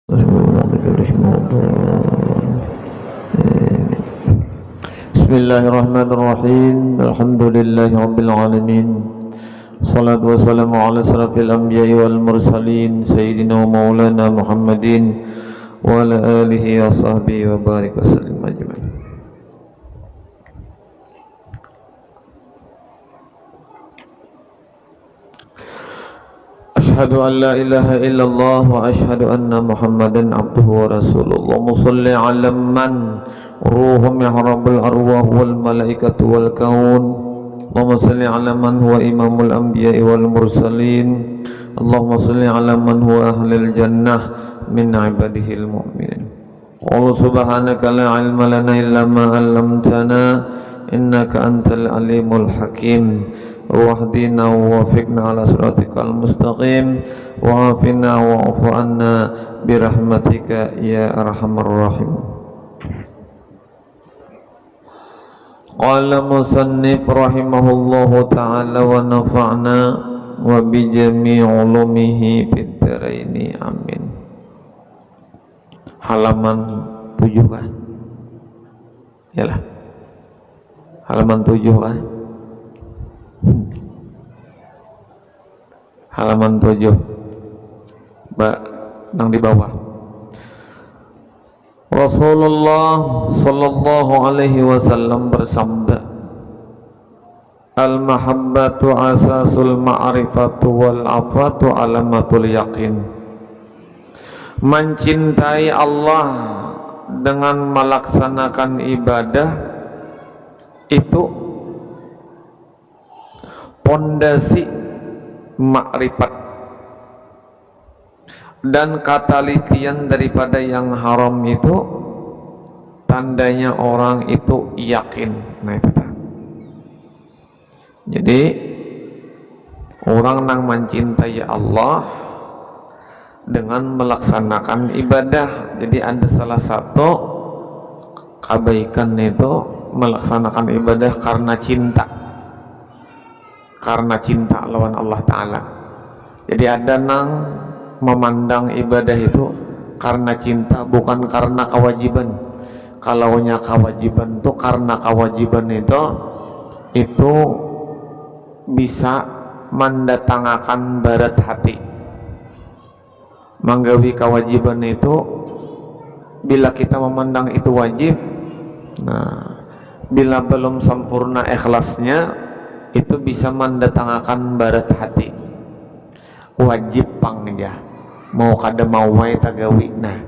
Bismillahirrahmanirrahim. Alhamdulillahirabbil alamin. Shalatu wassalamu ala asrafil anbiya'i wal mursalin sayyidina wa maulana Muhammadin wa ala alihi wa sahbihi wa barik wasallim ajma'in. Ashhadu an la ilaha illallah wa ashhadu anna Muhammadan abduhu wa rasuluh. Allahumma shalli ala man ruhum yahrabul arwah wal malaikatu wal kaun. Allahumma shalli ala man huwa imamul anbiya'i wal mursalin. Allahumma shalli ala man huwa ahlil jannah min ibadihil mu'minin. Qul subhanaka la ilma lana illa ma 'allamtana innaka antal alimul hakim. Wahdina wa wafiqna ala siratikal mustaqim wa afina wa afu anna birahmatika ya arhamar rahim. Qala musannif rahimahullahu ta'ala wa nafa'na wa bi jami' ulumihi fid dharaini amin. Halaman 7 kan? Yalah. Halaman 7 kan? Halaman 7 Mbak, yang di bawah. Rasulullah sallallahu alaihi wasallam bersabda, al-mahabbatu asasul ma'rifatu wal afatu alamatul yaqin. Mencintai Allah dengan melaksanakan ibadah itu pondasi makrifat dan katalitian daripada yang haram itu tandanya orang itu yakin. Nah itu tak. Jadi orang yang mencintai Allah dengan melaksanakan ibadah. Jadi ada salah satu kebaikan itu melaksanakan ibadah karena cinta. Karena cinta lawan Allah Ta'ala. Jadi ada nang memandang ibadah itu karena cinta, bukan karena kewajiban. Kalaunya kewajiban itu karena kewajiban itu bisa mendatangkan barat hati. Menggawi kewajiban itu bila kita memandang itu wajib, nah bila belum sempurna ikhlasnya itu bisa mendatangkan barat hati. Wajib pangja mau kada mau wae tagawi. Nah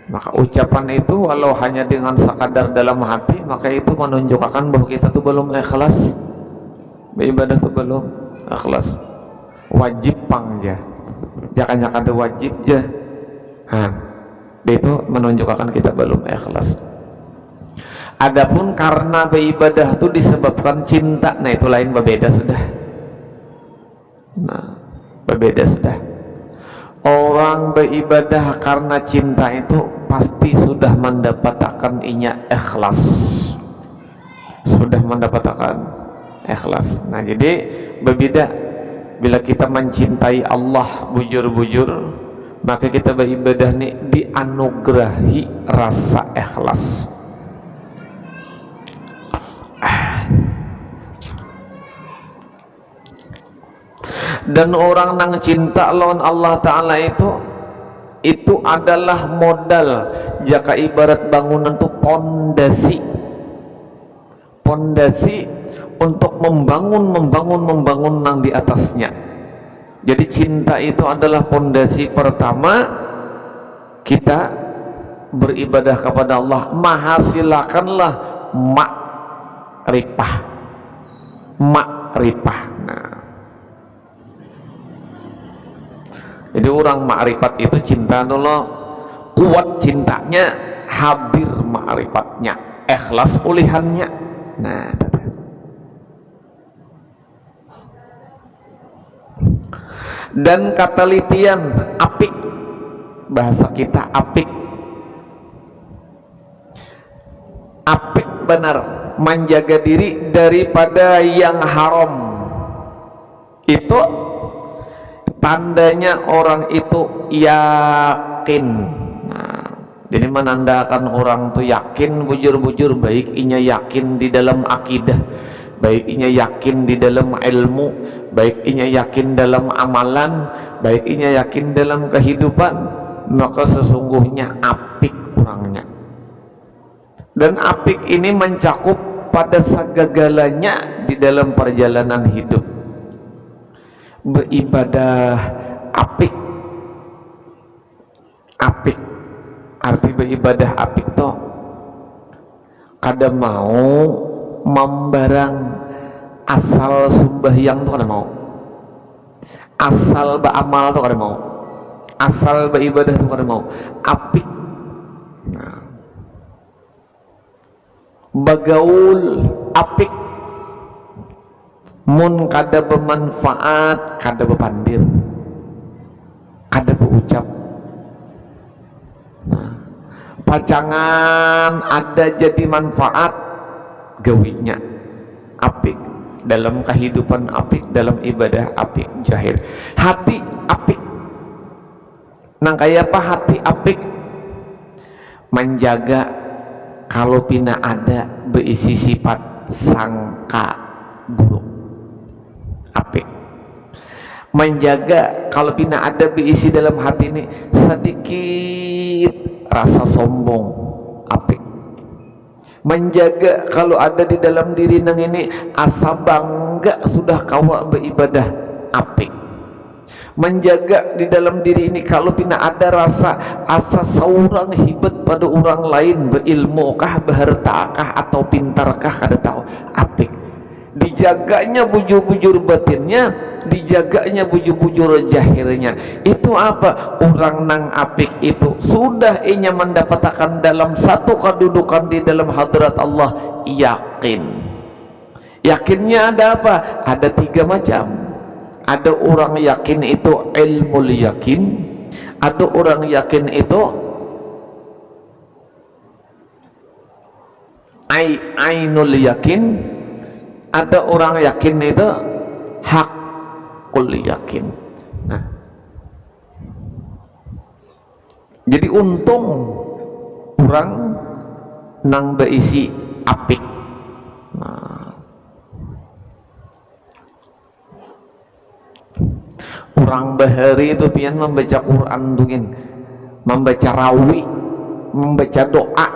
maka ucapan itu walau hanya dengan sekadar dalam hati, maka itu menunjukkan bahwa kita tuh belum ikhlas beribadah, tuh belum ikhlas. Wajib pangja jangan kada wajib ja, itu menunjukkan kita belum ikhlas. Adapun karena beribadah itu disebabkan cinta, nah itu lain, berbeda sudah. Nah, berbeda sudah. Orang beribadah karena cinta itu pasti sudah mendapatkan ikhlas. Sudah mendapatkan ikhlas. Nah, jadi berbeda bila kita mencintai Allah bujur-bujur, maka kita beribadah nih dianugerahi rasa ikhlas. Dan orang nang cinta lawan Allah Ta'ala itu adalah modal. Jaka ibarat bangunan itu pondasi untuk membangun nang di atasnya. Jadi cinta itu adalah pondasi pertama kita beribadah kepada Allah. Mahasilakanlah makrifah. Nah, jadi orang makrifat itu cinta dulu, kuat cintanya, hadir makrifatnya, ikhlas ulihannya. Nah, dan katalitian apik, bahasa kita apik benar, menjaga diri daripada yang haram. Itu tandanya orang itu yakin yakin. Nah, jadi menandakan orang tuh yakin bujur-bujur, baik inya yakin di dalam akidah, baik inya yakin di dalam ilmu, baik inya yakin dalam amalan, baik inya yakin dalam kehidupan, maka sesungguhnya apik orangnya. Dan apik ini mencakup pada segalanya di dalam perjalanan hidup. Beribadah apik, apik arti beribadah apik toh kada mau membarang asal sembahyang tuh kada mau, asal beramal tuh kada mau, asal beribadah tuh kada mau, apik. Nah, bagaul apik, mun kada bermanfaat, kada berpandir, kada berucap. Nah, pacangan ada jadi manfaat gawinya apik, dalam kehidupan apik, dalam ibadah apik, jahir. Hati apik, nang kaya apa hati apik? Menjaga kalau pina ada berisi sifat sangka buruk, apik. Menjaga kalau pina ada berisi dalam hati ini sedikit rasa sombong, apik. Menjaga kalau ada di dalam diri nang ini asa bangga sudah kawa beribadah, apik. Menjaga di dalam diri ini kalau pina ada rasa asa seorang hibat pada orang lain, berilmu kah, beharta kah, atau pintarkah, kada tahu, apik. Dijaganya bujur-bujur batinnya, dijaganya bujur-bujur jahirnya. Itu apa? Orang nang apik itu sudah inya mendapatkan dalam satu kedudukan di dalam hadrat Allah, yakin. Yakinnya ada apa? Ada tiga macam. Ada orang yakin itu ilmul yakin, ada orang yakin itu ainul yakin, ada orang yakin itu hakul yakin. Nah, jadi untung orang nang berisi apik. Nah, orang bahari itu pian membaca Quran dungin, membaca rawi, membaca doa.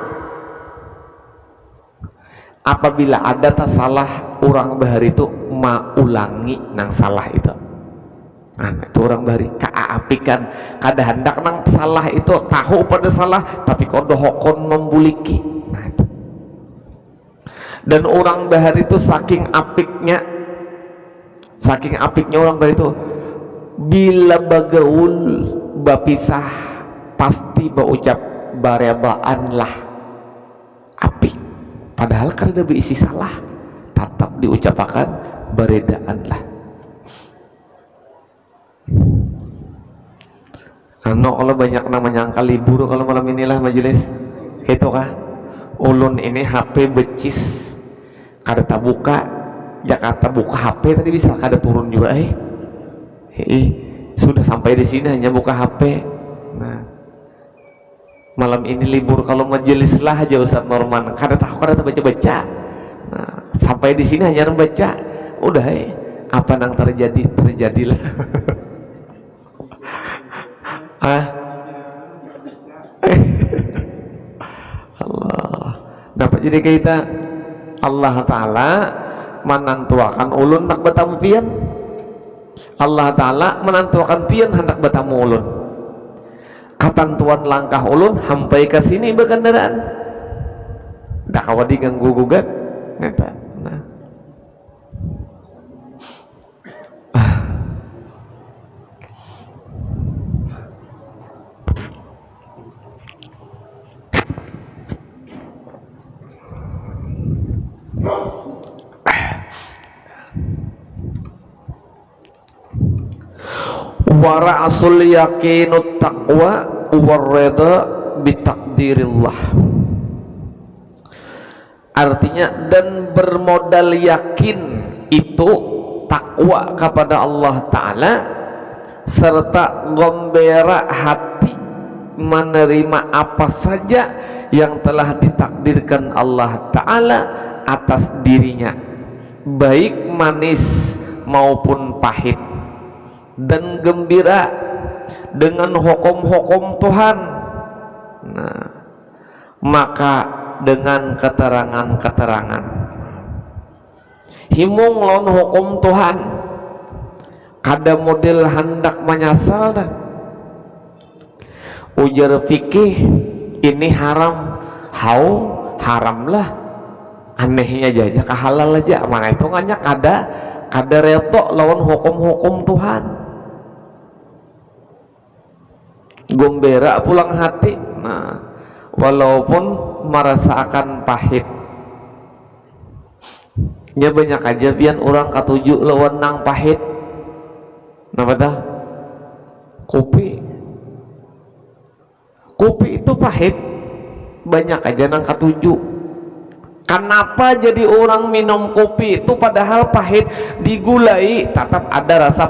Apabila ada salah, orang bahari itu maulangi nang salah itu. Nah, itu orang bahari kaapikan, kada hendak nang salah itu tahu pada salah, tapi kodo hokon membuliki. Nah, itu. Dan orang bahari itu saking apiknya orang bahari itu, bila bagaul bapisah pasti berucap barebaan lah, apik. Padahal kan ada berisi salah, tetap diucapkan beredaan lah. Ano kalau banyak namanya angka libur kalau malam inilah majelis gitu kah? Ulun ini HP becis kada tak buka, Jakarta buka HP tadi bisa kada turun juga sudah sampai di sini hanya buka HP. Nah, malam ini libur kalau majelis lah aja Ustaz Norman, kada tahu kada baca-baca. Nah, sampai di sini hanya membaca, udah apa nang terjadilah. Allah dapat jadi kita Allah Ta'ala menantuakan ulun nak bertamu pian, Allah Ta'ala menantuakan pian hendak bertamu ulun, katantuan langkah ulun sampai ke sini berkendaraan dah kawa diganggu gugat ngata. Nah, wa ra'sul yakinut taqwa warrida bitakdirillah. Artinya, dan bermodal yakin itu takwa kepada Allah Ta'ala, serta gombera hati menerima apa saja yang telah ditakdirkan Allah Ta'ala atas dirinya, baik manis maupun pahit, dan gembira dengan hukum-hukum Tuhan. Nah, maka dengan keterangan-keterangan himung lawan hukum Tuhan kada model hendak menyasal dah. Ujar fikih ini haram, haram lah, anehnya aja ke halal aja, mana itu nganya kada reto lawan hukum-hukum Tuhan. Gombera pulang hati, nah walaupun merasakan pahit. Ya banyak aja pian orang katuju lawan nang pahit. Napa dah? Kopi itu pahit, banyak aja nang katuju. Kenapa jadi orang minum kopi itu padahal pahit, digulai tetap ada rasa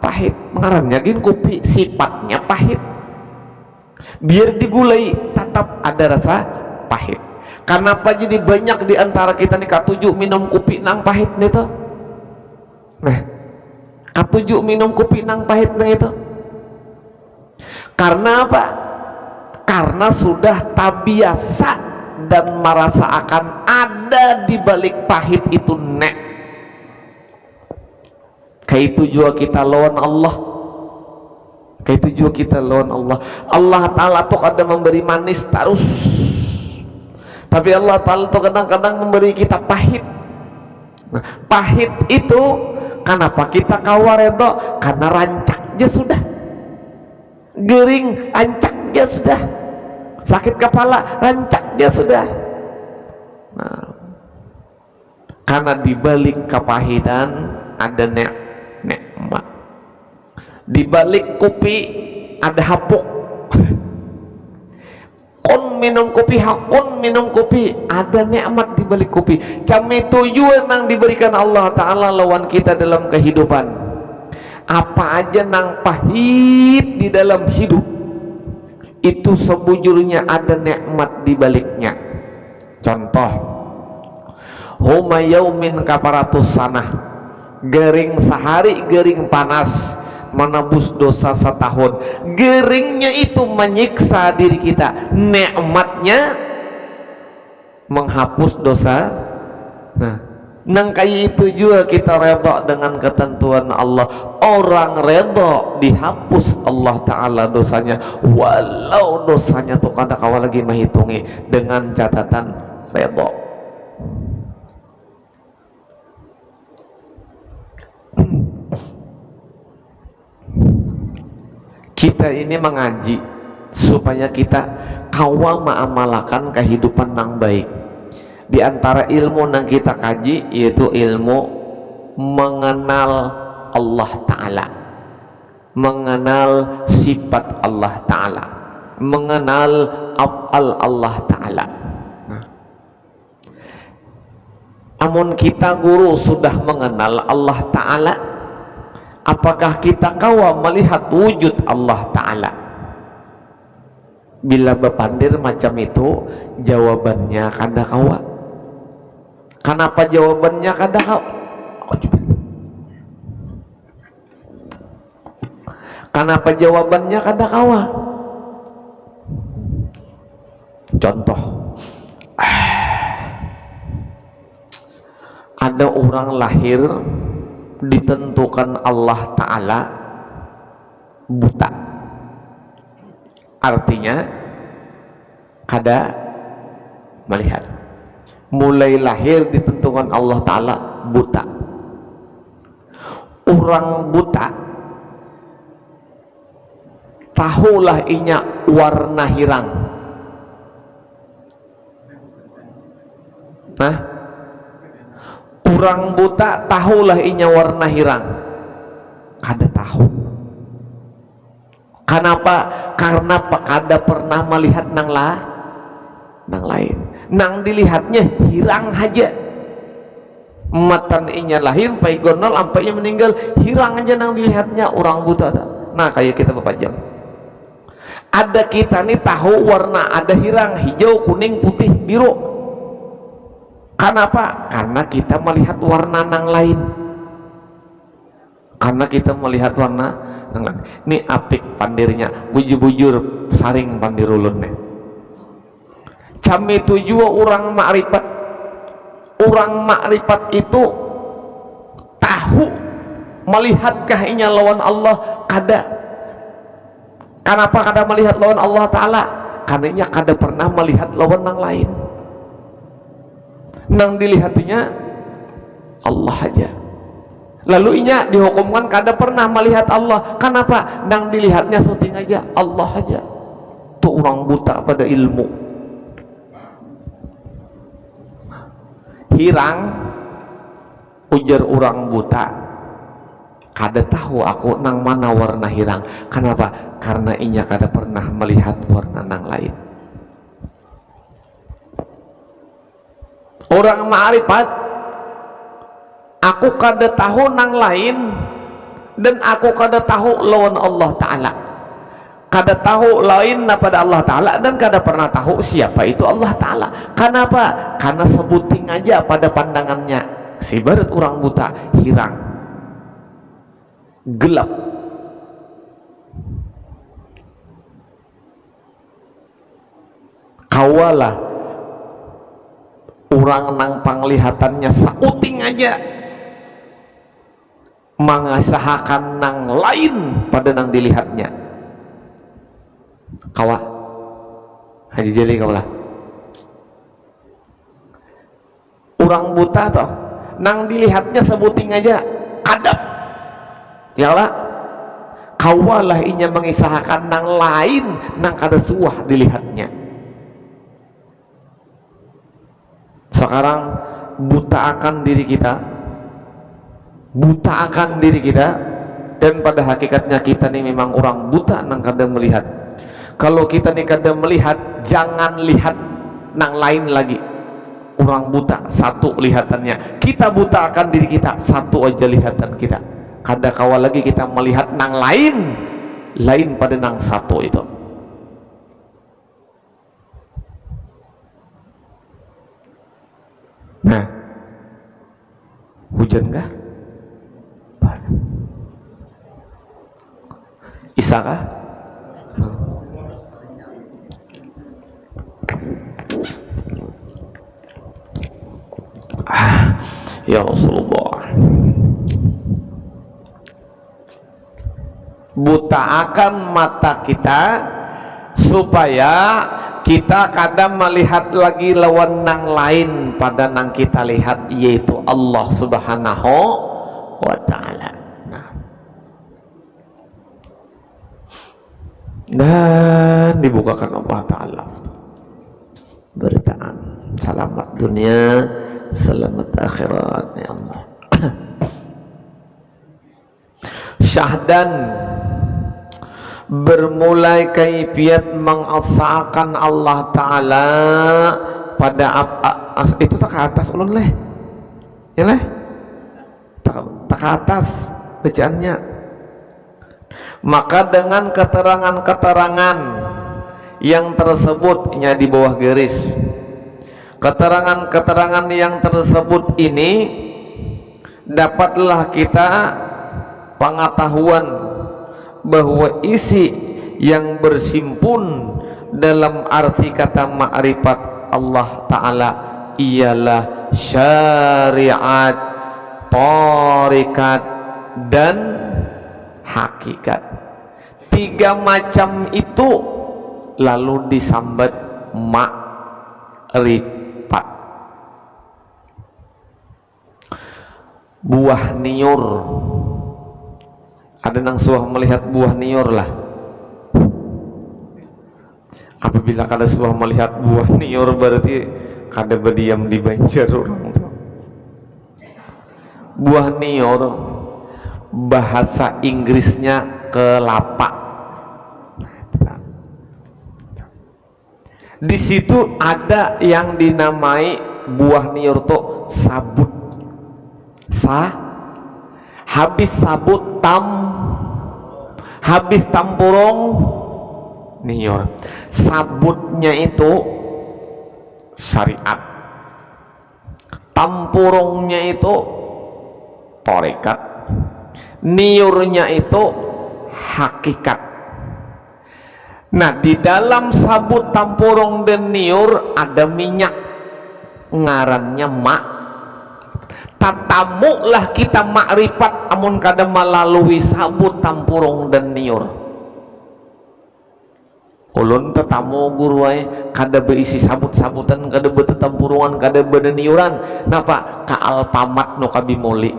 pahit. Ngarannya gin kopi sifatnya pahit, biar digulai tetap ada rasa pahit. Kenapa jadi banyak diantara kita nih katuju minum kopi nang pahit nih tuh? Nah, katuju minum kopi nang pahit nih itu karena apa? Karena sudah tabiasa dan merasa akan ada di balik pahit itu nek. Kayak itu juga kita lawan Allah. Kayak itu juga kita lawan Allah. Allah Ta'ala tuh kadang memberi manis terus, tapi Allah Ta'ala tuh kadang-kadang memberi kita pahit. Nah, pahit itu kenapa kita kawaredo? Karena rancaknya sudah gering, rancaknya sudah sakit kepala, rancaknya sudah. Nah, karena dibalik kepahitan ada nikmat, dibalik kopi ada hapuk. Kon minum kopi, hakun minum kopi, ada nikmat dibalik kopi. Cami tujuan yang diberikan Allah Ta'ala lawan kita dalam kehidupan. Apa aja nang pahit di dalam hidup itu sebujurnya ada nikmat di baliknya. Contoh, huma yaumin kaparatus sanah, gering sehari gering panas menebus dosa setahun. Geringnya itu menyiksa diri kita, nikmatnya menghapus dosa. Nah, nang kayak itu juga kita redha dengan ketentuan Allah. Orang redha dihapus Allah Ta'ala dosanya, walau dosanya tuh kada kawa lagi menghitungi, dengan catatan redha. Kita ini mengaji supaya kita kawa mengamalkan kehidupan yang baik. Di antara ilmu yang kita kaji yaitu ilmu mengenal Allah Ta'ala, mengenal sifat Allah Ta'ala, mengenal af'al Allah Ta'ala. Nah, amun kita guru sudah mengenal Allah Ta'ala, apakah kita kawa melihat wujud Allah Ta'ala? Bila bepandir macam itu, jawabannya kada kawa. Kenapa jawabannya kada kawa? Kenapa jawabannya kada kawa? Contoh, ada orang lahir ditentukan Allah Ta'ala buta, artinya kada melihat. Mulai lahir ditentukan Allah Ta'ala buta. Orang buta tahulah inya warna hirang. Nah, orang buta tahulah inya warna hirang, kada tahu. Kenapa? Karena kada pernah melihat nang lain. Nang dilihatnya hirang aja. Matan inya lahir pai gonol sampai meninggal, hirang aja nang dilihatnya orang buta. Nah, kayak kita Bapak Jam. Ada kita nih tahu warna, ada hirang, hijau, kuning, putih, biru. Kenapa? Karena kita melihat warna nang lain. Karena kita melihat warna nang lain. Ini apik pandirnya, bujur-bujur saring pandirulun nih. Cami tujuh orang makrifat. Orang makrifat itu tahu melihat kahnya lawan Allah kada. Kenapa kada melihat lawan Allah Ta'ala? Karena kada pernah melihat lawan yang lain. Nang dilihatinya Allah aja. Lalu inya dihukumkan kada pernah melihat Allah. Kenapa? Nang dilihatnya syuting aja Allah aja. Itu orang buta pada ilmu. Hirang ujar orang buta. Kada tahu aku nang mana warna hirang. Kenapa? Karena inya kada pernah melihat warna nang lain. Orang ma'rifat, aku kada tahu nang lain dan aku kada tahu lawan Allah Ta'ala. Kada tahu lain pada Allah Ta'ala dan kada pernah tahu siapa itu Allah Ta'ala. Kenapa? Karena sebuting aja pada pandangannya. Sibarat orang buta, hirang, gelap. Kawalah orang nang panglihatannya sauting aja mengasahakan nang lain pada nang dilihatnya. Kawa haji jeli kawalah orang buta toh nang dilihatnya sebuting aja kadap. Yalah, kawalah inya mengisahkan nang lain nang kada suah dilihatnya. Sekarang buta akan diri kita, buta akan diri kita, dan pada hakikatnya kita nih memang orang buta nang kada melihat. Kalau kita nih kada melihat, jangan lihat nang lain lagi. Orang buta satu lihatannya, kita buta akan diri kita satu aja lihatan kita. Kada kawal lagi kita melihat nang lain pada nang satu itu. Nah, hujan kah? Isa kah? Ya Rasulullah, butaakan mata kita supaya kita kadang melihat lagi lawan nang lain pada nang kita lihat, yaitu Allah Subhanahu wa Ta'ala. Dan dibukakan Allah Ta'ala beritaan selamat dunia, selamat akhirat, ya Allah. Syahdan bermulai kaifiat mengasakan Allah Ta'ala pada itu tak ke atas ulun leh ya leh tak ke atas bacaannya. Maka dengan keterangan-keterangan yang tersebutnya di bawah garis, keterangan-keterangan yang tersebut ini dapatlah kita pengetahuan bahwa isi yang bersimpun dalam arti kata ma'rifat Allah Ta'ala ialah syariat, tarikat, dan hakikat. Tiga macam itu lalu disambat ma'rifat. Buah niur, ada nang suah melihat buah niur lah. Apabila kada suah melihat buah niur berarti kada berdiam di Banjar orang tu. Buah niur bahasa Inggrisnya kelapa. Di situ ada yang dinamai buah niur tu sabut. Habis sabut habis tampurong niur. Sabutnya itu syariat, tampurungnya itu tarekat, niurnya itu hakikat. Nah, di dalam sabut, tampurung dan niur ada minyak, ngarannya mak. Tatamulah kita makrifat amun kada melalui sabut, tampurung dan niur. Ulun tetamu guru wae kada berisi sabut-sabutan, kada bertetampurungan, kada berniuran. Napa? Ka Alpamat no kabimoli.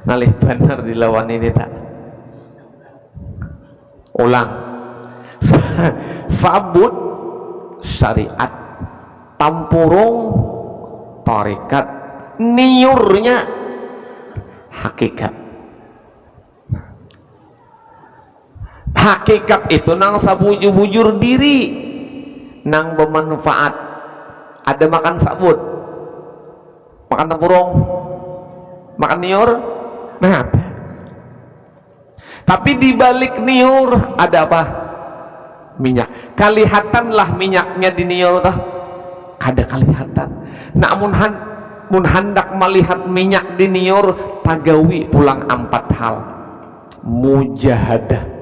Ngalih bener dilawan ini tak. Ulang. Sabut syariat, tampurung tarekat, niurnya hakikat. Hakikat itu nang sabujur-bujur diri, nang bermanfaat. Ada makan sabut, makan tampurung, makan niur. Nah, tapi di balik niur ada apa? Minyak. Kalihatanlah minyaknya di niur tah? Kada kalihatan. Namun mun hendak melihat minyak di niur, tagawi pulang 4 hal. Mujahadah.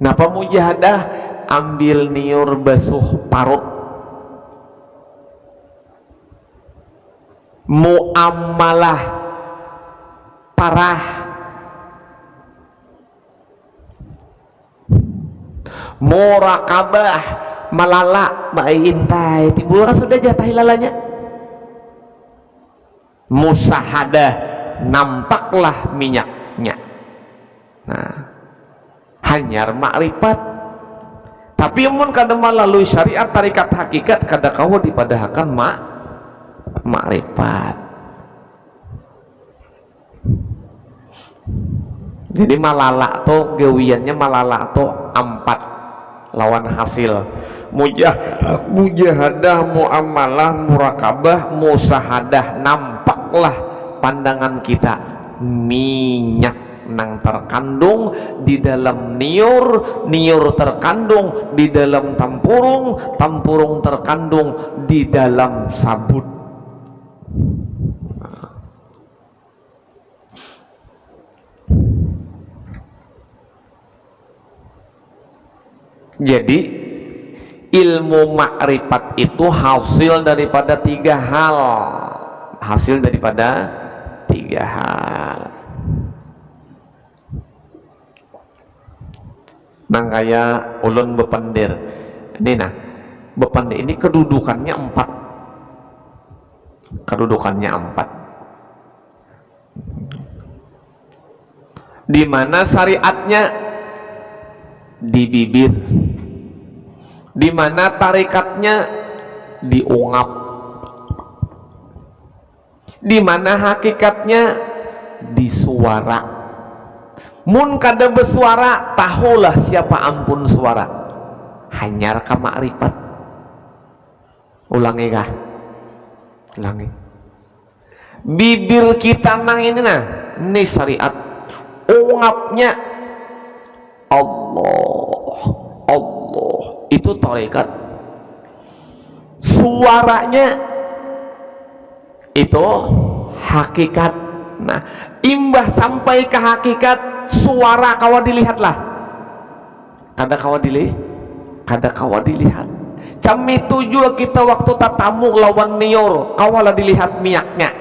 Napa mujahadah? Ambil niur basuh parut. Muamalah parah. Murakabah, malala, intai timbul kan sudah jatah hilalanya. Musahadah, nampaklah minyaknya. Nah, hanyar makrifat. Tapi mun kada melalui syariat, tarikat, hakikat, kada kawa dipadahakan makrifat. Jadi malala to gawiannya, malala to 4 lawan hasil. Mujahadah, muamalah, murakabah, musahadah. Nampaklah pandangan kita minyak nang terkandung di dalam niur, niur terkandung di dalam tampurung, tampurung terkandung di dalam sabut. Jadi ilmu makrifat itu hasil daripada 3 hal. Hasil daripada 3 hal. Nang kaya ulun bependir. Ini nah, bependir ini kedudukannya 4. Kedudukannya 4. Di mana syariatnya di bibir, di mana tarikatnya diungap, di mana hakikatnya di suara. Mun kada bersuara, tahulah siapa ampun suara. Hanyar ka makrifat. Ulangi kah? Ulangi. Bibir kita nang ini nah, ini syariat. Ungapnya Allah, Allah itu tarekat. Suaranya itu hakikat. Nah, imbah sampai ke hakikat, suara kawa dilihatlah. Kada kawa dilihat. Cam itu juga kita waktu tatamu lawan niur, kawalah dilihat minyaknya.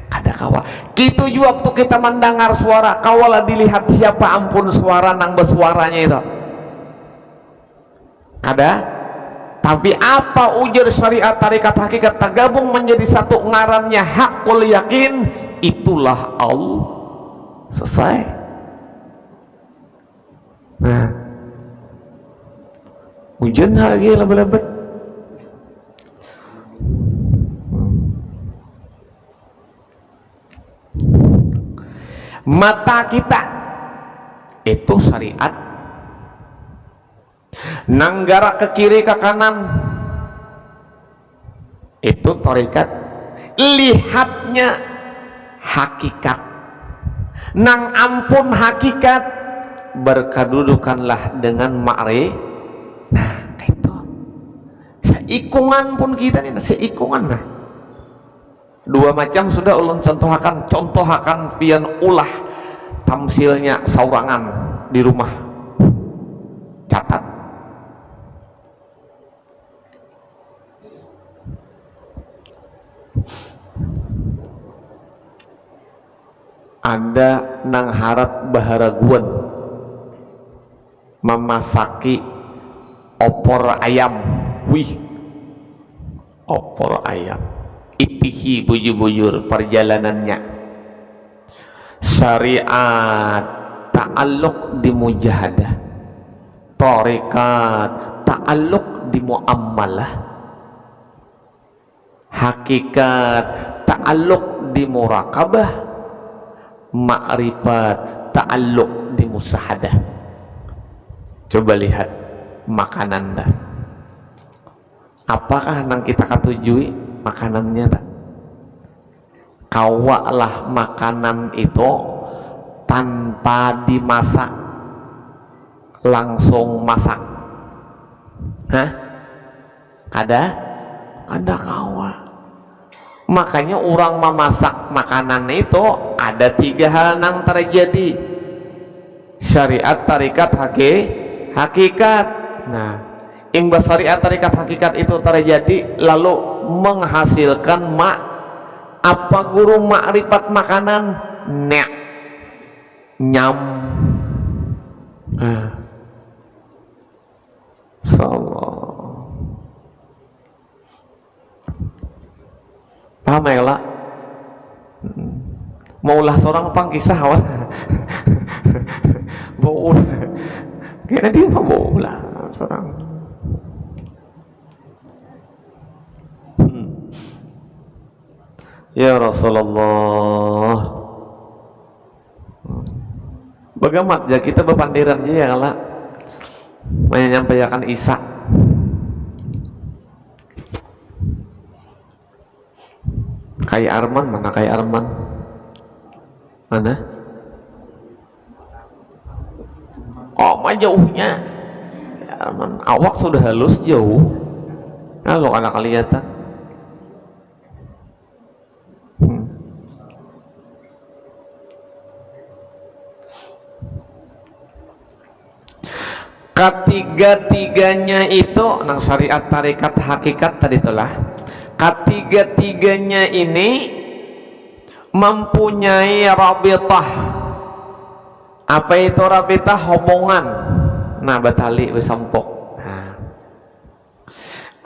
Kada kawa. Gitu juga waktu kita mendengar suara, kawalah dilihat siapa ampun suara nang bersuaranya itu. Kada. Tapi apa ujar syariat, tarikat, hakikat tergabung menjadi satu, ngarannya hakul yakin, itulah Allah. Selesai. Nah, hujan lagi lebat-lebat. Mata kita itu syariat. Nanggara ke kiri ke kanan itu tarekat. Lihatnya hakikat. nang ampun hakikat berkedudukanlah dengan ma'rifat. Nah itu seikungan pun kita nih seikungan. Nah dua macam sudah ulun contohakan pian ulah tamsilnya saurangan di rumah, catat. Ada nang harap baharaguan memasaki opor ayam. Wih, opor ayam itihi bujur-bujur perjalanannya syariat ta'alluq di mujahadah, tarekat ta'alluq di muamalah, hakikat ta'alluq di muraqabah, ma'rifat ta'alluq di musahadah. Coba lihat makanan dah, apakah nang kita katujui makanannya tak? Kawalah makanan itu tanpa dimasak, langsung masak. Hah? Kada kawa. Makanya orang memasak makanan itu ada 3 hal nang terjadi: syariat, tarikat, hakikat. Nah, imbas syariat, tarikat, hakikat itu terjadi lalu menghasilkan apa guru makrifat makanan nyam. Paham ya lah? Maulah seorang pangkisah awal mau kira dia maulah seorang. Ya Rasulullah, bagaimana ya kita berpandiran ya kalau menyampaikan Isa. Kayak Arman, mana kayak Arman? Mana? Oh, mah jauhnya. Ya, Arman, awak sudah halus jauh. Kalau anak kelihatan. Ketiga-tiganya itu nang syariat, tarekat, hakikat tadi itulah. Ketiga-tiganya ini mempunyai rabitah. Apa itu rabitah? Hubungan. Nah, batali besampok. Nah.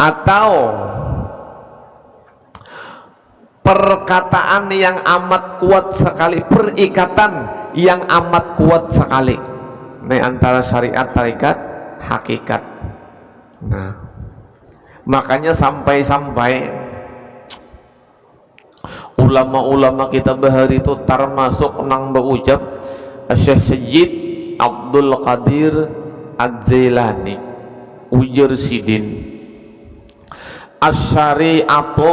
Atau perkataan yang amat kuat sekali, perikatan yang amat kuat sekali. Ini antara syariat, tarekat, hakikat. Nah, makanya sampai-sampai ulama-ulama kita bahari itu termasuk nang berucap Syekh Sayyid Abdul Qadir Az-Zailani ujar sidin asyari'atu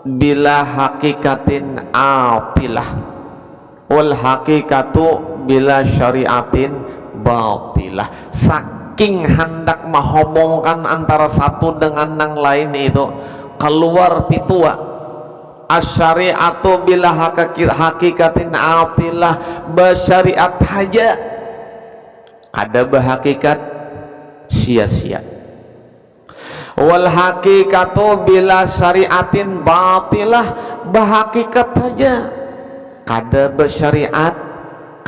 bila hakikatin atilah wal hakikatu bila syariatin batilah. Saking hendak menghubungkan antara satu dengan yang lain itu keluar pitua asyari'atu bila hakikatin atilah, bersyariat haja kada berhakikat sia-sia, wal hakikatu bila syariatin batilah, berhakikat haja kada bersyariat,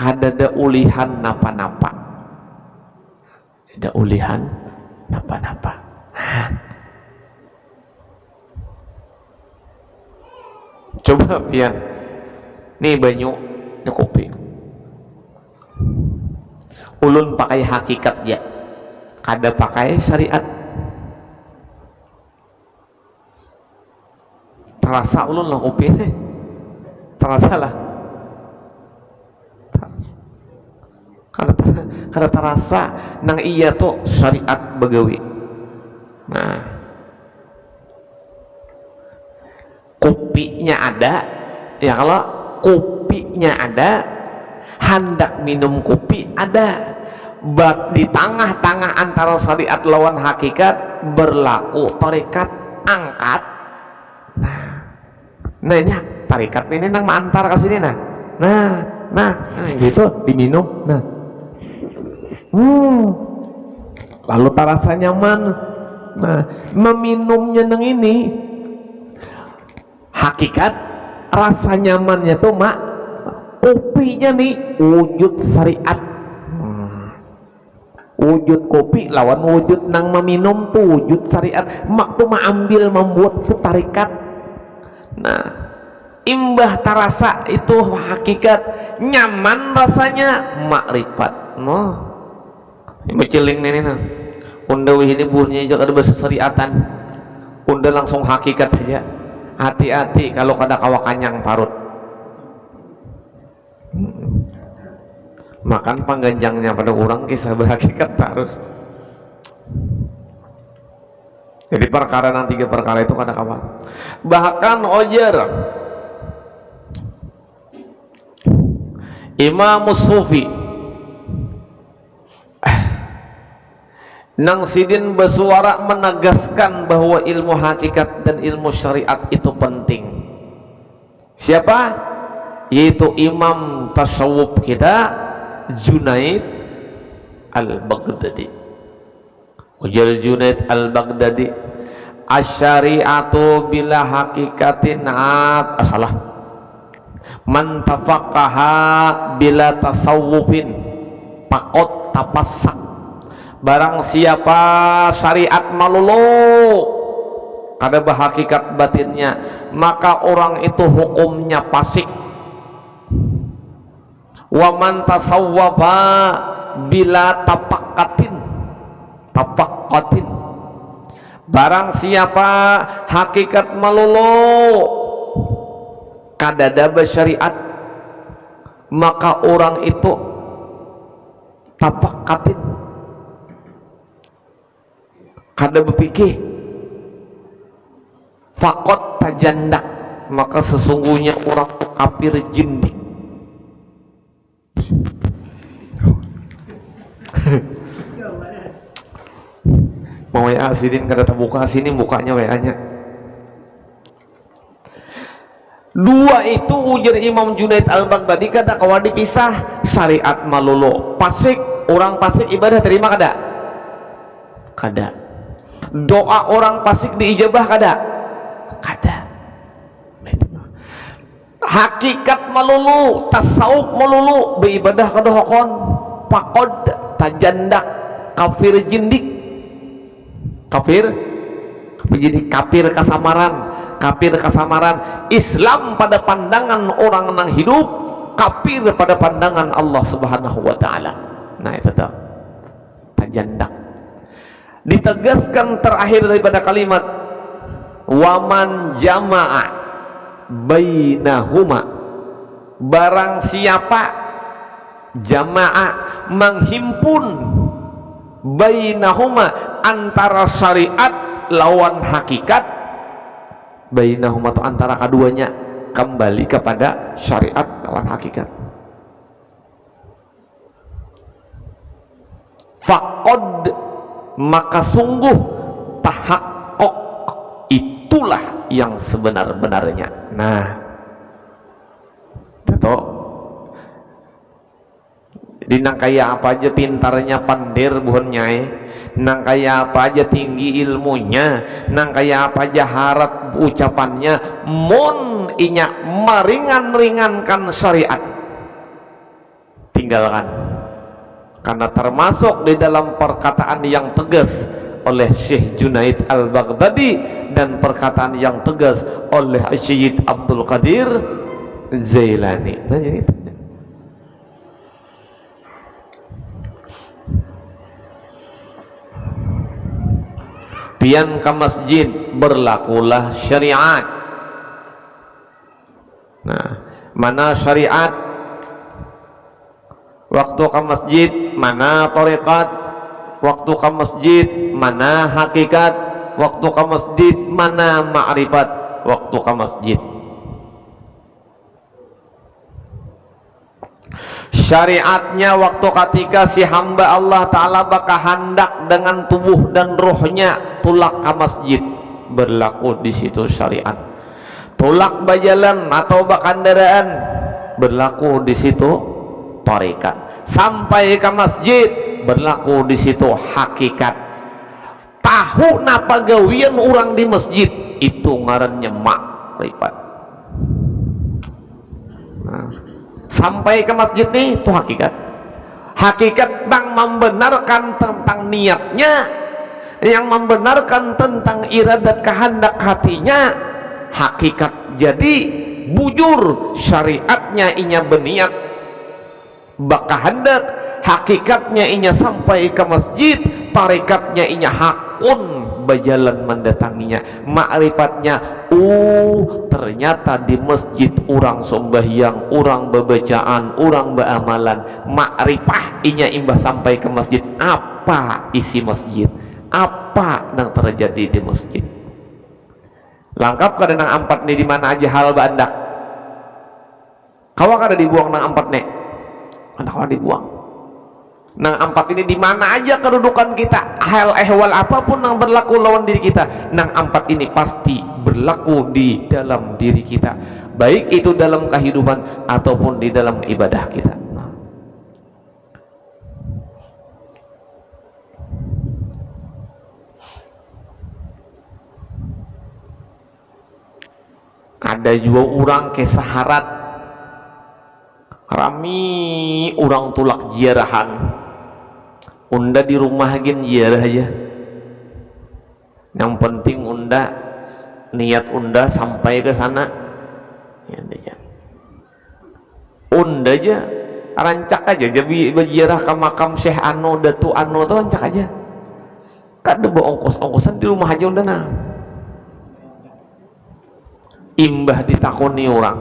kada ada ulihan napa-napa, ada ulihan napa-napa. Coba pian nih banyu ini kopi ulun pakai hakikat ya, kada pakai syariat, terasa ulun lah kopi nih, terasa lah, kada terasa nang iya tuh syariat begawi. Nah, kopinya ada ya, kalau kopinya ada hendak minum kopi ada. Di tengah-tengah antara syariat lawan hakikat berlaku tarekat angkat. Nah ini tarekat ini nang antar ke sini nah gitu diminum. Lalu terasa nyaman. Meminumnya nang ini hakikat rasa nyamannya tuh kopinya nih wujud syariat. Wujud kopi lawan wujud nang meminum tuh wujud syariat. Tuh ambil membuat itu tarikat. Imbah tarasa itu hakikat nyaman rasanya makrifat. Ini ciling nih unda ini buhnya jaga bahasa syariatan. Unda langsung hakikat aja. Hati-hati kalau kada kawakanyang parut. Makan pangganjangnya pada orang kisah berhakikat harus. Jadi perkara nang 3 perkara itu kada kawa. Bahkan ojer Imam Sufi nang sidin bersuara menegaskan bahwa ilmu hakikat dan ilmu syariat itu penting. Siapa? Yaitu imam tasawuf kita Junaid al-Baghdadi. Ujar Junaid al-Baghdadi, asyariatu bila hakikatin salah, man tafaqaha bila tasawufin pakot tapassak. Barang siapa syariat malulu kada berhakikat batinnya, maka orang itu hukumnya fasik. Wa man tasawwafa bila tafaqqatin barang siapa hakikat malulu kadada bersyariat, maka orang itu tafaqqatin kada berpikir, fakot tajandak, maka sesungguhnya orang kafir jindik. Mau WA sidin kada terbuka sini mukanya WA-nya. Dua itu ujar Imam Junaid al-Baghdadi kada kawa dipisah. Syariat malulu pasik, orang pasik ibadah terima kada? Kada. Doa orang pasik diijabah kada? Kada. Hakikat malulu, tasawuf malulu, beribadah kada hokon, pakod tajandak, kafir jindik. Kafir jadi kafir kasamaran. Islam pada pandangan orang nang hidup, kafir pada pandangan Allah Subhanahu wa taala. Nah itu tuh tajandak. Ditegaskan terakhir daripada kalimat waman jama'a bainahuma, barang siapa jamaah menghimpun bainahuma antara syariat lawan hakikat, bainahuma itu antara keduanya kembali kepada syariat lawan hakikat, faqad maka sungguh tahaqqaq, itulah yang sebenar-benarnya. Nah itu di nang kaya apa aja pintarnya pandir buhon nyai, nang kaya apa aja tinggi ilmunya, nang kaya apa aja harap ucapannya, mun inya meringan-ringankan syariat tinggalkan, karena termasuk di dalam perkataan yang tegas oleh Syekh Junaid al-Baghdadi dan perkataan yang tegas oleh Syekh Abdul Qadir Zailani. Nah jadi itu. Pian ke masjid berlakulah syariat. Nah, mana syariat? Waktu ke masjid mana tarekat? Waktu ke masjid mana hakikat? Waktu ke masjid mana ma'rifat? Waktu ke masjid Syariatnya waktu ketika si hamba Allah Ta'ala bakal hendak dengan tubuh dan rohnya tulak ke masjid, berlaku di situ syariat. Tulak bajalan atau bakandaraan, berlaku di situ tarekat. Sampai ke masjid, berlaku di situ hakikat. Tahu napa gawian orang di masjid, itu ngarannya makrifat. Nah, sampai ke masjid nih itu hakikat. Hakikat yang membenarkan tentang niatnya, yang membenarkan tentang iradat kehendak hatinya, hakikat. Jadi bujur syariatnya inya berniat baka hendak, hakikatnya inya sampai ke masjid, tarikatnya inya hakun berjalan mendatanginya, makrifatnya ternyata di masjid orang sembahyang, orang bebacaan, orang beramalan. Makrifah inya imbah sampai ke masjid, apa isi masjid, apa yang terjadi di masjid. Lengkap kada nang ampat nih di mana aja hal bandak. Kawak kada dibuang nang ampat nih, anak dibuang. Nang ampat ini di mana aja kedudukan kita, hal ehwal apapun yang berlaku lawan diri kita, nang ampat ini pasti berlaku di dalam diri kita, baik itu dalam kehidupan ataupun di dalam ibadah kita. Ada juga orang kesaharat rami orang tulak ziarahan, unda di rumah gin ziarah aja, yang penting unda niat unda sampai ke sana ya, unda aja rancak aja jadi berziarah ke makam Syekh Ano, Datu Ano tuh rancak aja, kan ada ongkos-ongkosan di rumah aja unda. Nah imbah ditakoni orang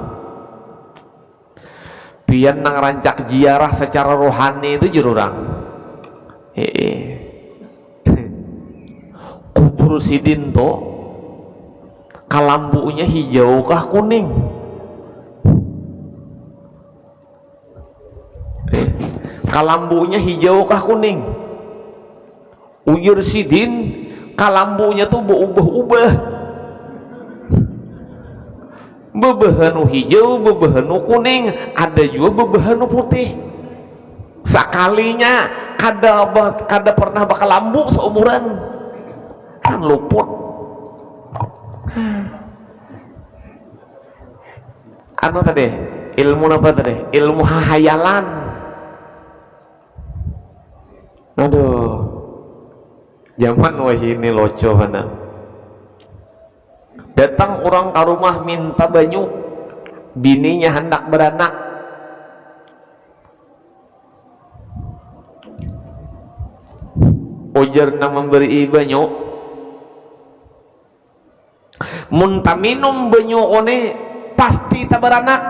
pian nang rancak ziarah secara rohani itu jururang kubur sidin to kalambunya hijau kah kuning, kalambunya hijau kah kuning, ujur sidin kalambunya tuh berubah-ubah, bebehanu hijau, bebehanu kuning, ada juga bebehanu putih. Sekalinya kada pernah bakal lambu seumuran kan luput. Anu tadi ilmu apa tadi, ilmu hayalan. Aduh zaman wah ini loco mana. Datang orang ke rumah minta banyu, bininya hendak beranak, ujarna memberi banyu, muntah minum banyu one pasti tak beranak,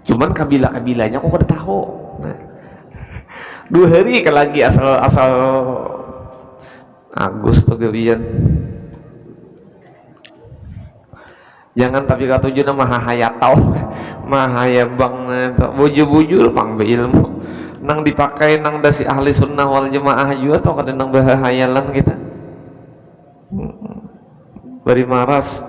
cuman kabilah-kabilahnya kok udah tahu. Nah, 2 hari ke lagi asal Agus tuh gawian. Jangan tapi kata tujuan mahahaya tau, mahaya bang buju-buju pang beilmu, nang dipakai nang dasi ahli sunnah wal jemaah juga atau kadang nang bahayalan kita, beri maras.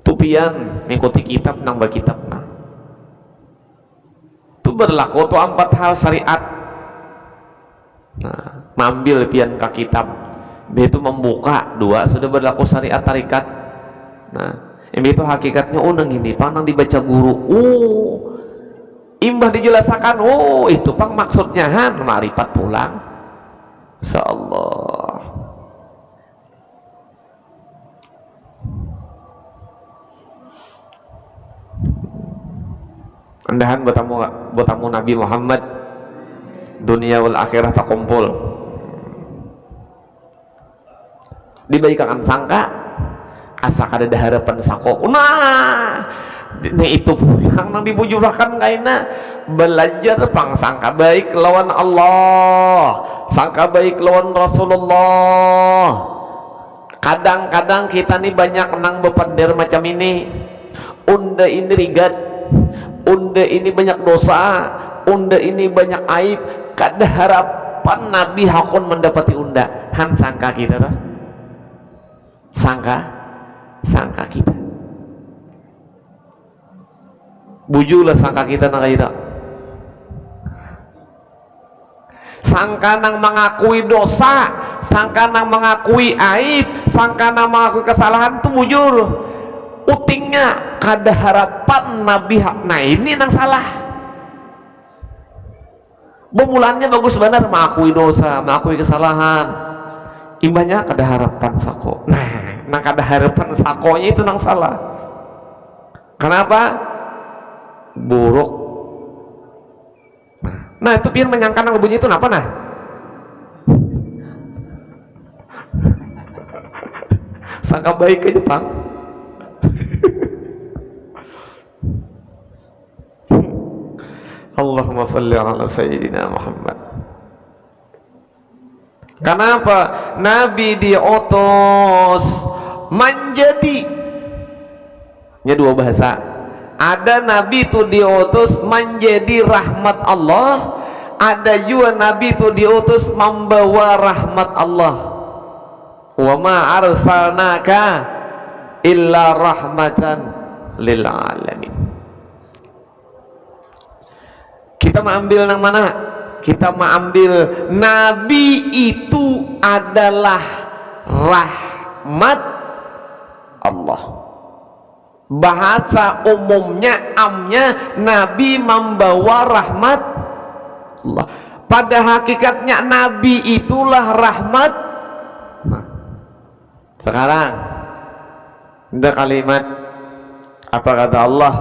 Tupian mengikuti kitab nang kitab nah, tu berlaku tu 4 hal syariat. Nah, mambil pian ke kitab. Dia itu membuka 2 sudah berlaku syariat tarikat. Nah ini itu hakikatnya nang ini pang nang dibaca guru, imbah dijelaskan, itu pang maksudnya makrifat pulang. Insyaallah andahan bertamu Nabi Muhammad dunia wal akhirah tak kumpul dibaikan sangka asa kada ada harapan sako. Nah ini itu yang nang dibujurahkan kaina belajar pang sangka baik lawan Allah, sangka baik lawan Rasulullah, Kadang-kadang kita nih banyak nang bepander macam ini, unda ini rigat, unda ini banyak dosa, unda ini banyak aib. Kada harapan Nabi hakun mendapati unda. Han sangka kita tuh, sangka kita, bujulah sangka kita nang kita, sangka nang mengakui dosa, sangka nang mengakui aib, sangka nang mengakui kesalahan tuh bujur utingnya kada harapan Nabi. Nah ini nang salah. Bemulannya bagus benar mengakui dosa, mengakui kesalahan, imbahnya kada harapan sako. Nah nang kada harapan sakonya itu nang salah. Kenapa? Buruk. Nah itu biar menyangka nang bunyi itu apa nah? Sangka baik aja Pak. Allahumma salli ala sayyidina Muhammad. Kenapa Nabi diutus menjadi, nya dua bahasa. Ada Nabi itu diutus menjadi rahmat Allah, ada juga Nabi itu diutus membawa rahmat Allah. Wa ma arsalnaka illa rahmatan lil alamin. Kita mengambil yang mana? Kita mengambil Nabi itu adalah rahmat Allah. Bahasa umumnya, amnya, Nabi membawa rahmat Allah. Pada hakikatnya Nabi itulah rahmat. Nah, sekarang ada kalimat apa kata Allah?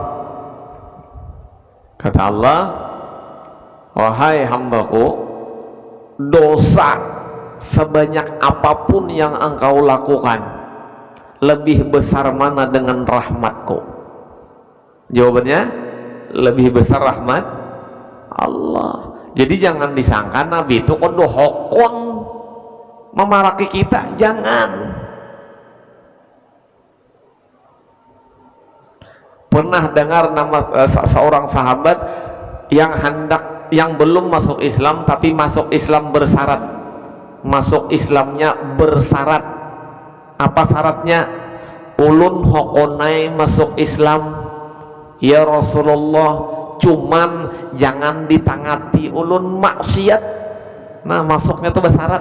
Kata Allah, wahai hambaku, dosa sebanyak apapun yang engkau lakukan, lebih besar mana dengan rahmatku? Jawabannya, lebih besar rahmat Allah. Jadi jangan disangka Nabi itu kondo hokon memaraki kita, jangan. Pernah dengar nama seorang sahabat yang belum masuk Islam tapi masuk Islam bersyarat. Masuk Islamnya bersyarat. Apa syaratnya? Ulun hokonai masuk Islam ya Rasulullah, cuman jangan ditangati ulun maksiat. Nah masuknya tuh bersyarat.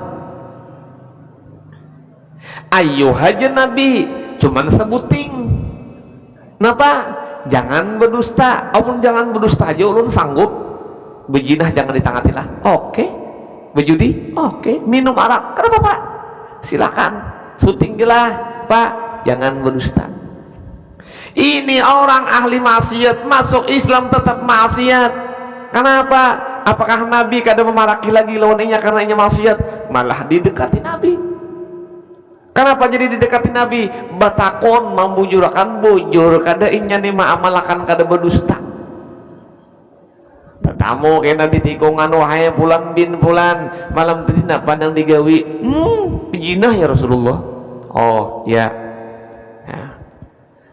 Ayo aja Nabi cuman sebuting. Kenapa? Jangan berdusta. Amun jangan berdusta aja ulun sanggup. Bejinah jangan ditangati lah. Oke. Bejudi? Oke. Minum arak? Kenapa Pak? Silakan. Syuting lah Pak. Jangan berdusta. Ini orang ahli maksiat masuk Islam tetap maksiat. Kenapa? Apakah Nabi kada memaraki lagi lawannya karena inya maksiat? Malah didekati Nabi. Kenapa jadi didekati Nabi? Batakon membujurakan bujur kada inya nih maamalakan kada berdusta. Tetamu kena di tikungan wahai pulang bin pulan malam tadi pandang digawi jinah ya Rasulullah. Oh ya.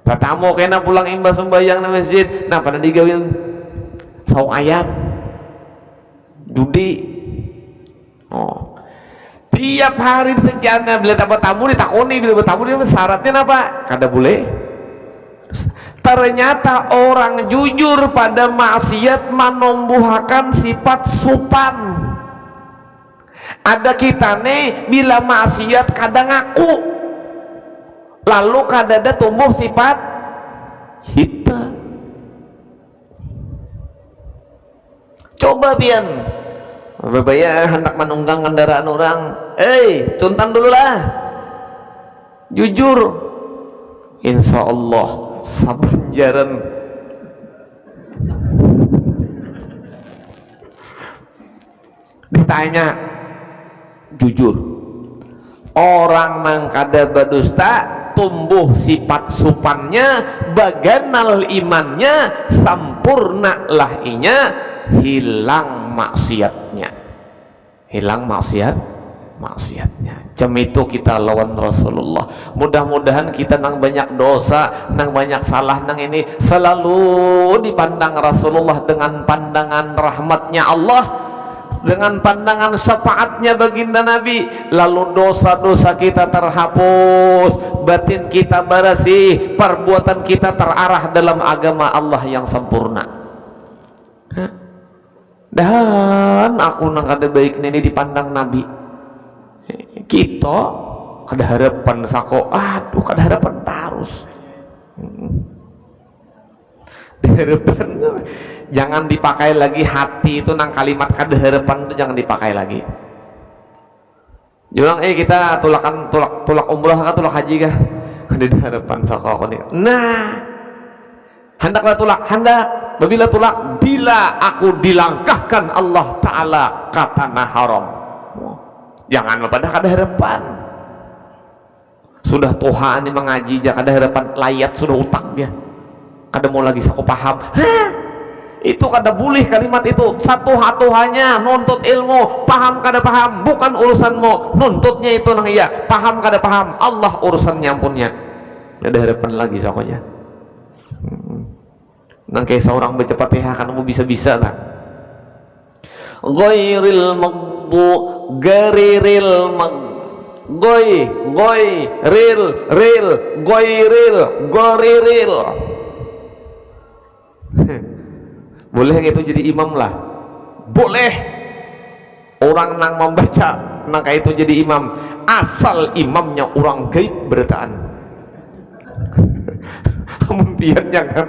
Tetamu kena pulang imbas sembahyang di masjid nah pandang digawi saung ayam judi. Oh tiap hari terjana bila tamu ditakoni, bila tamu dia syaratnya apa? Kada boleh. Ternyata orang jujur pada maksiat menumbuhkan sifat supan. Ada kita nih bila maksiat kadang ngaku, lalu kada ada tumbuh sifat hitam. Coba pian babaya hendak menunggang kendaraan orang, tuntan dulu lah, jujur, insya Allah sabanjaran. Ditanya jujur, orang nang kada berdusta tumbuh sifat supannya, baganal imannya, sampurna lahinya, hilang maksiatnya, hilang maksiatnya. Jam itu kita lawan Rasulullah. Mudah-mudahan kita nang banyak dosa, nang banyak salah, nang ini selalu dipandang Rasulullah dengan pandangan rahmatnya Allah, dengan pandangan syafaatnya baginda Nabi. Lalu dosa-dosa kita terhapus, batin kita bersih, perbuatan kita terarah dalam agama Allah yang sempurna. Dan aku nang kada baik ini dipandang Nabi. Kita kada harapan sako, aduh kada harapan terus. Harapan jangan dipakai lagi, hati itu nang kalimat kada harapan itu jangan dipakai lagi. Julang kita tulak umrah kah, tulak haji kah? Kada harapan sako aku nih. Nah, hendaklah tulak, hendak bila tulak, bila aku dilangkahkan Allah Ta'ala ke tanah haram. Jangan pada kada harapan. Sudah Tuhan ini mengaji aja kada harapan, layat sudah utak dia. Kada mau lagi aku paham. Itu kada boleh kalimat itu. Satu hatuhannya nuntut ilmu, paham kada paham bukan urusanmu. Nuntutnya itu nang iya, paham kada paham Allah urusannya ampunnya. Kada harapan lagi sakonya. Nang kayak seorang baca Fatihah kan mau bisa-bisa lah. Ghairil gariril goy ril goiril goriril. Boleh gitu jadi imam lah, boleh orang nang membaca nang kayak itu jadi imam, asal imamnya orang gaib bertaan. Mumpiatnya kan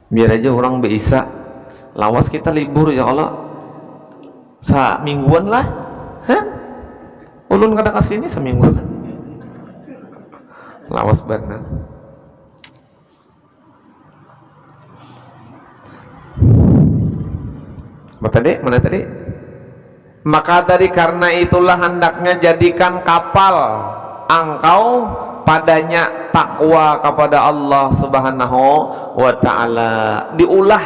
biar aja orang bisa lawas kita libur ya Allah semingguan lah. Ulun kada kasih ini semingguan lawas benar. Mana tadi? Maka dari karena itulah hendaknya jadikan kapal engkau padanya takwa kepada Allah Subhanahu wa ta'ala. Diulah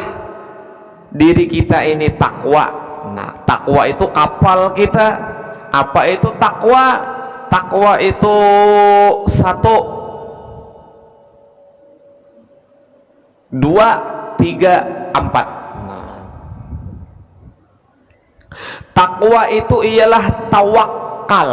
diri kita ini takwa. Nah, takwa itu kapal kita. Apa itu takwa? Takwa itu 1, 2, 3, 4. Takwa itu ialah tawakal,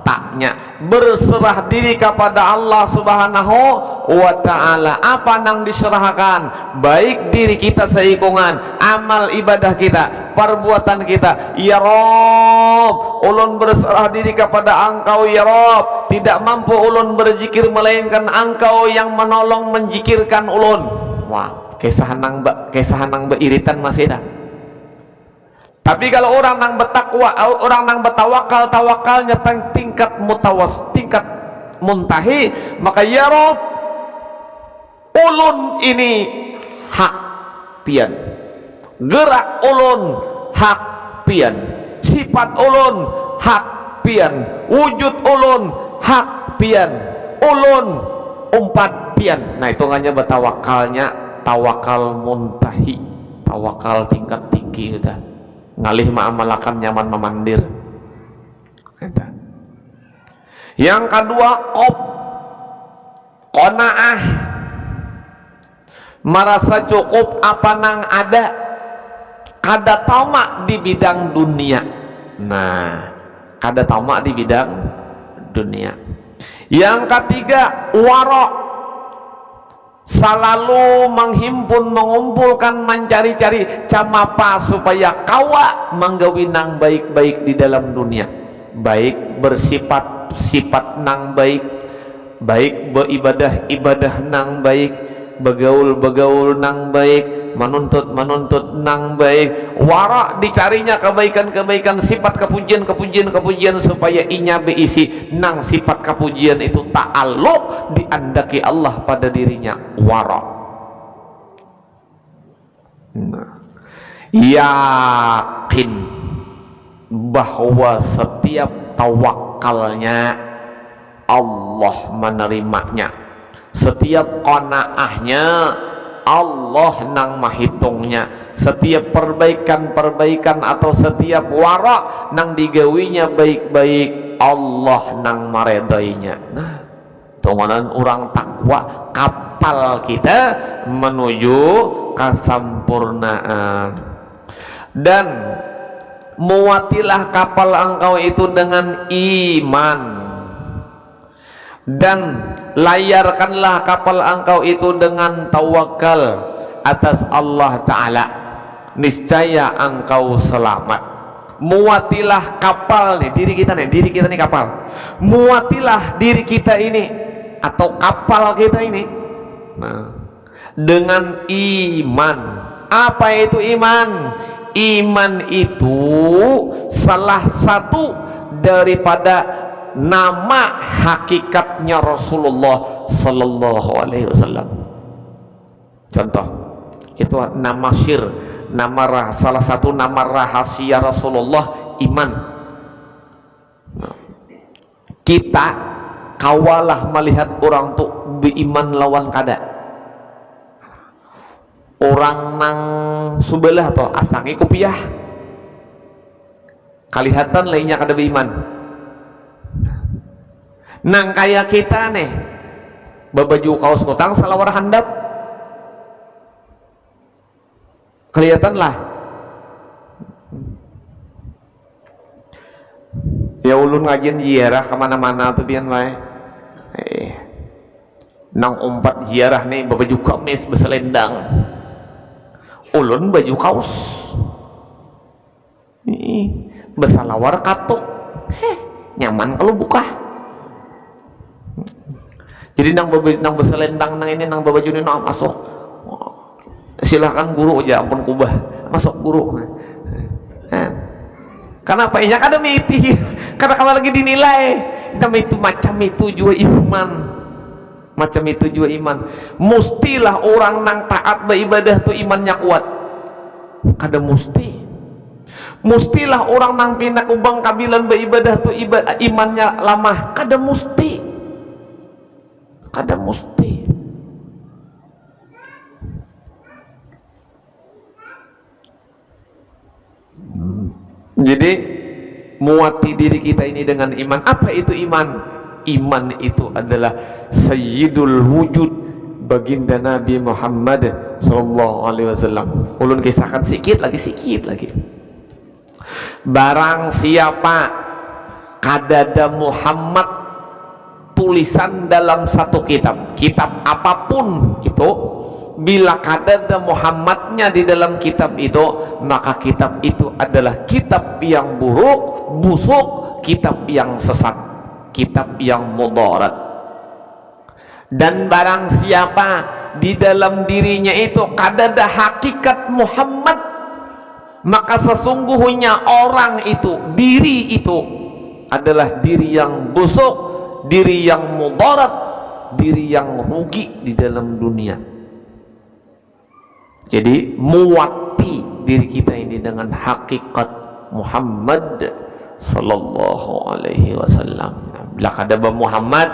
taknya berserah diri kepada Allah Subhanahu wa ta'ala. Apa nang diserahkan? Baik diri kita seikungan, amal ibadah kita, perbuatan kita. Ya Rob, ulun berserah diri kepada Engkau ya Rob. Tidak mampu ulun berzikir melainkan Engkau yang menolong menjikirkan ulun. Wah, kisah nang beiritan masih dah. Tapi kalau orang nang bertakwa, orang nang bertawakal, tawakalnya tingkat tingkat muntahi, maka ya Rob, ulun ini hak pian, gerak ulun hak pian, sifat ulun hak pian, wujud ulun hak pian, ulun umpat pian. Nah, hitungannya bertawakalnya tawakal muntahi, tawakal tingkat tinggi udah. Ngalih ma'amalakan nyaman memandir. Yang kedua, qanaah, merasa cukup apa nang ada, kada tamak di bidang dunia. Nah, kada tamak di bidang dunia. Yang ketiga, wara', selalu menghimpun, mengumpulkan, mencari-cari camapa supaya kawa menggawi nang baik-baik di dalam dunia, baik bersifat sifat nang baik, baik beribadah nang baik, begaul nang baik, menuntut nang baik. Wara dicarinya kebaikan sifat kepujian supaya inya beisi nang sifat kepujian itu ta'alluq diandaki Allah pada dirinya. Wara, yakin bahwa setiap tawakalnya Allah menerimanya. Setiap qanaahnya Allah nang mahitungnya. Setiap perbaikan-perbaikan atau setiap wara nang digawinya baik-baik, Allah nang maredainya. Nah, tongonan orang takwa kapal kita menuju kesempurnaan. Dan muatilah kapal engkau itu dengan iman, dan layarkanlah kapal engkau itu dengan tawakal atas Allah Ta'ala, niscaya engkau selamat. Muatilah kapal nih, diri kita nih kapal. Muatilah diri kita ini atau kapal kita ini, nah, dengan iman. Apa itu iman? Iman itu salah satu daripada nama hakikatnya Rasulullah Sallallahu Alaihi Wasallam. Contoh, itu nama syir, salah satu nama rahasia Rasulullah, iman. Kita kawalah melihat orang tuh beriman lawan kada. Orang nang subelah atau asangi kopiah kalihatan lainnya kada beriman. Nang kaya kita nih babaju kaos kotang salawar handap kelihatan lah. Ya ulun ngajian ziarah kemana-mana tuh pian wae, nang umpat ziarah nih babaju kamis beselendang, ulun baju kaos besalawar katuk, nyaman kalau buka. Jadi nang beselendang nang ini nang babaju ini nang masuk, silahkan guru aja, ampun kubah masuk guru. Karena apa? Ya kada miti, karena kalau lagi dinilai nama itu macam itu juga iman, macam itu juga iman. Mustilah orang nang taat beribadah tuh imannya kuat, kada musti. Mustilah orang nang pindah ubang kabilan beribadah tuh imannya lamah, kada musti, kada musti. Jadi muati diri kita ini dengan iman. Apa itu iman? Iman itu adalah sayyidul wujud, baginda Nabi Muhammad sallallahu alaihi wasallam. Ulun kisahkan sikit lagi. Barang siapa kadada Muhammad tulisan dalam satu kitab apapun itu, bila kadada Muhammadnya di dalam kitab itu, maka kitab itu adalah kitab yang buruk, busuk, kitab yang sesat, kitab yang mudarat. Dan barang siapa di dalam dirinya itu kadada hakikat Muhammad, maka sesungguhnya orang itu, diri itu adalah diri yang busuk, diri yang mudarat, diri yang rugi di dalam dunia. Jadi muati diri kita ini dengan hakikat Muhammad sallallahu alaihi wasallam. Bila kada Muhammad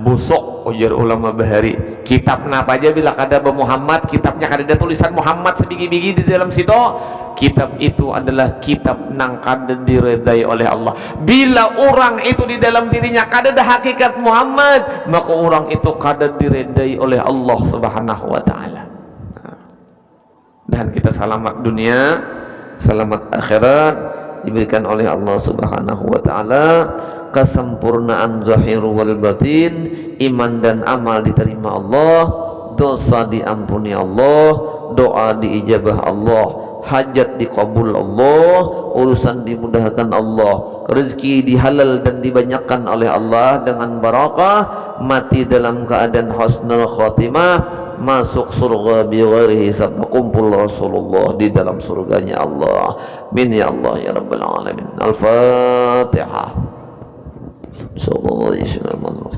busuk, ujar ulama bahari. Kitab napa aja bila kada Muhammad, kitabnya kada ada tulisan Muhammad sebiji-biji di dalam situ, kitab itu adalah kitab nang kada diredai oleh Allah. Bila orang itu di dalam dirinya kada ada hakikat Muhammad, maka orang itu kada diredai oleh Allah Subhanahu wa taala. Dan kita selamat dunia, selamat akhirat, diberikan oleh Allah Subhanahu wa taala kesempurnaan zahir wal batin, iman dan amal diterima Allah, dosa diampuni Allah, doa diijabah Allah, hajat dikabul Allah, urusan dimudahkan Allah, rezeki dihalal dan dibanyakan oleh Allah dengan barakah, mati dalam keadaan husnul khatimah, masuk surga bighairi hisab, kumpul Rasulullah di dalam surganya Allah. Min ya Allah ya rabbal alamin. Al-Fatihah. Sallallahu alaihi wasallam.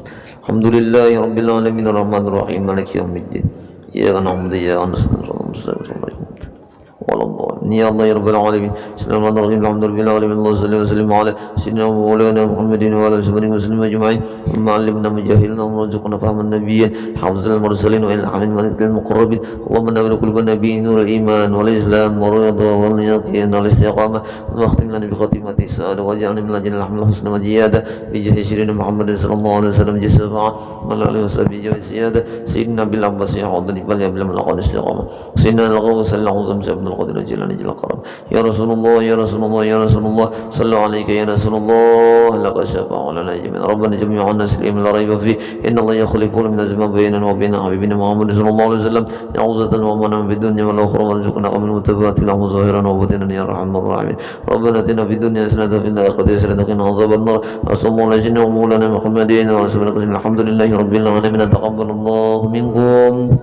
Alhamdulillahi rabbil alamin arrahmanir rahim maliki yaumiddin. Iyyaka na'budu wa iyyaka nasta'in. Ihdinas siratal mustaqim. يا الله يا رب العالمين. بسم الله الرحمن الرحيم الحمد لله رب العالمين. اللهم صل وسلم على سيدنا ومولانا محمد وعلى آله وصحبه أجمعين. اللهم علمنا ما جهلنا وارزقنا فهم النبيين حافظ المرسلين والإلهام الملك المقربين. اللهم نور قلوب النبي نور الإيمان والإسلام والرضا واليقين والاستقامة. واختم لنا بخاتمة السعادة واجعلنا من أجل الحمد الحسنى والزيادة بجاه سيدنا محمد صلى الله عليه وسلم جسفا وعلى آله وصحبه جاه السيادة سيدنا بالعباس حاضر بل يبلغ من الأقوال الاستقامة سيدنا الغوث العظيم سيدنا القدير الجيلاني جل الكرم. يا رسول الله يا رسول الله يا رسول الله صلوا عليك يا رسول الله لك الشفاعة ولنا جميعا. ربنا جميع الناس اليوم لا ريب فيه إن الله يخلف من الزمان بيننا وبين حبيبنا محمد صلى الله عليه وسلم عوزة ومنا في الدنيا والآخرة وارزقنا من المتبات له ظاهرا وباطنا يا ارحم الراحمين. ربنا اتنا في الدنيا حسنة وفي الآخرة حسنة وقنا عذاب النار. وصلى الله على سيدنا ومولانا محمد وعلى آله وصحبه. الحمد لله رب العالمين. تقبل الله منكم.